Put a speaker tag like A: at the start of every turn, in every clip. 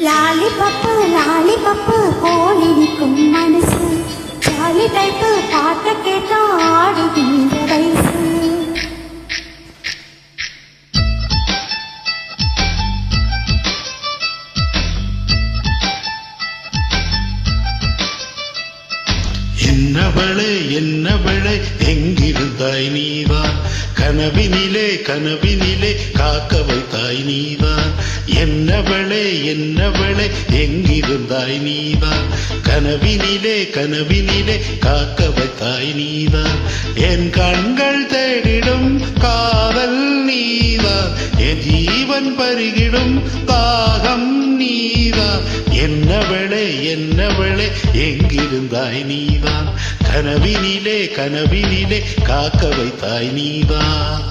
A: Lollipop போலிருக்கும் மனசு jolly type பாட்ட கேட்டா ஆடுகின்ற வயசு.
B: என்னவளே எங்கிருந்தாய் நீதான் கனவினிலே காக்க வைத்தாய் நீதான். என்னவளே எங்கிருந்தாய் நீதான் கனவினிலே காக்க வைத்தாய் நீதான். என் கண்கள் தேடிடும் காதல் நீதான், என் ஜீவன் பருகிடும் தாகம் நீதான். என்னவளே எங்கிருந்தாய் நீதான் கனவினிலே காக்க வைத்தாய் நீதான்.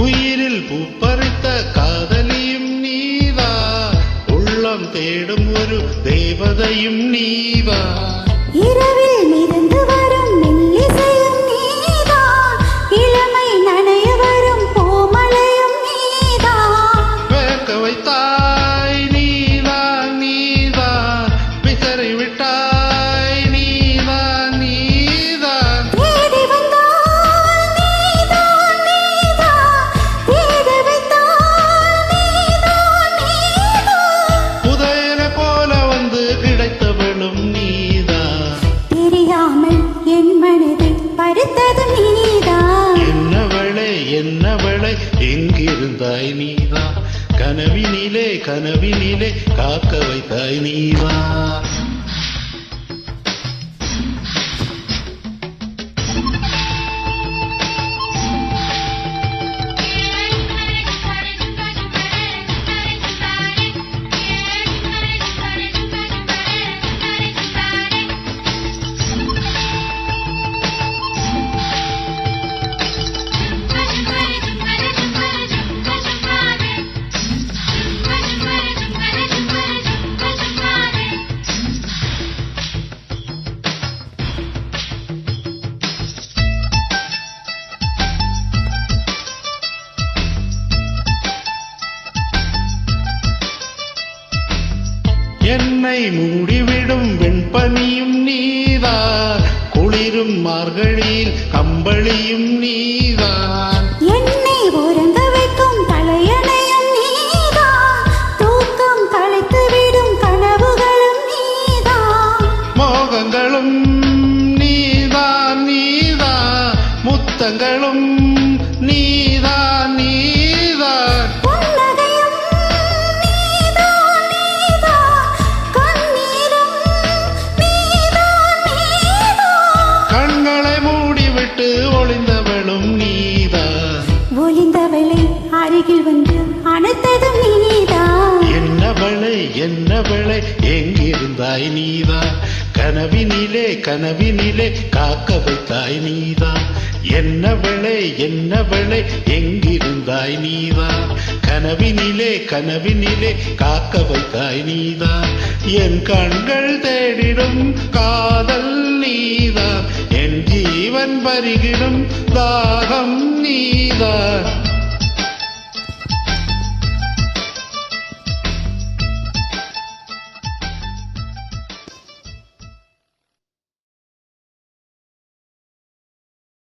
B: உயிரில் பூப்பறித்த காதலியும் நீவா, உள்ளம் தேடும் ஒரு தேவதையும் நீவா.
A: இரவில் மிதந்து வரும் மெல்லிசையும் நீவா, இளமை நனைய வரும் பூமலையும் நீவா.
B: வேர்க்க வைத்தாய் நீதான் விசறி விட்டாய் நீதான்.
A: தேடி வந்தாய் நீதான், தேடி வைத்தாய் நீதான்.
B: புதையலை போல வந்து கிடைத்தவளும் நீதான்.
A: தெரியாமல் என் மனதை பறித்ததும் நீதான்.
B: என்னவளே எங்கிருந்தாய் நீதான் கனவினிலே காக்க வைத்தாய் நீதான். என்னை மூடிவிடும் வெண்பனியும் நீதான், குளிரும் மார்கழியில் கம்பளியும் நீதான்.
A: என்னை உறங்க வைக்கும் தலையணையும் நீதான், தூக்கம் களைத்துவிடும் கனவுகளும் நீதான்.
B: மோகங்களும் நீதான் முத்தங்களும் நீதான்.
A: புன்னகையும் நீதான், கண்ணீரும் நீதான்.
B: கண்களை மூடிவிட்டு ஒளிந்தவளும் நீதான்.
A: ஒளிந்தவளை அருகில் வந்து அணைத்ததும் நீதான்.
B: என்னவளே எங்கிருந்தாய் நீதான் கனவினிலே காக்க வைத்தாய் நீதான். என்னவளே எங்கிருந்தாய் நீதான் கனவினிலே காக்க வைத்தாய் நீதான். என் கண்கள் தேடிடும் காதல் நீதான், என் ஜீவன் பருகிடும் தாகம் நீதான்.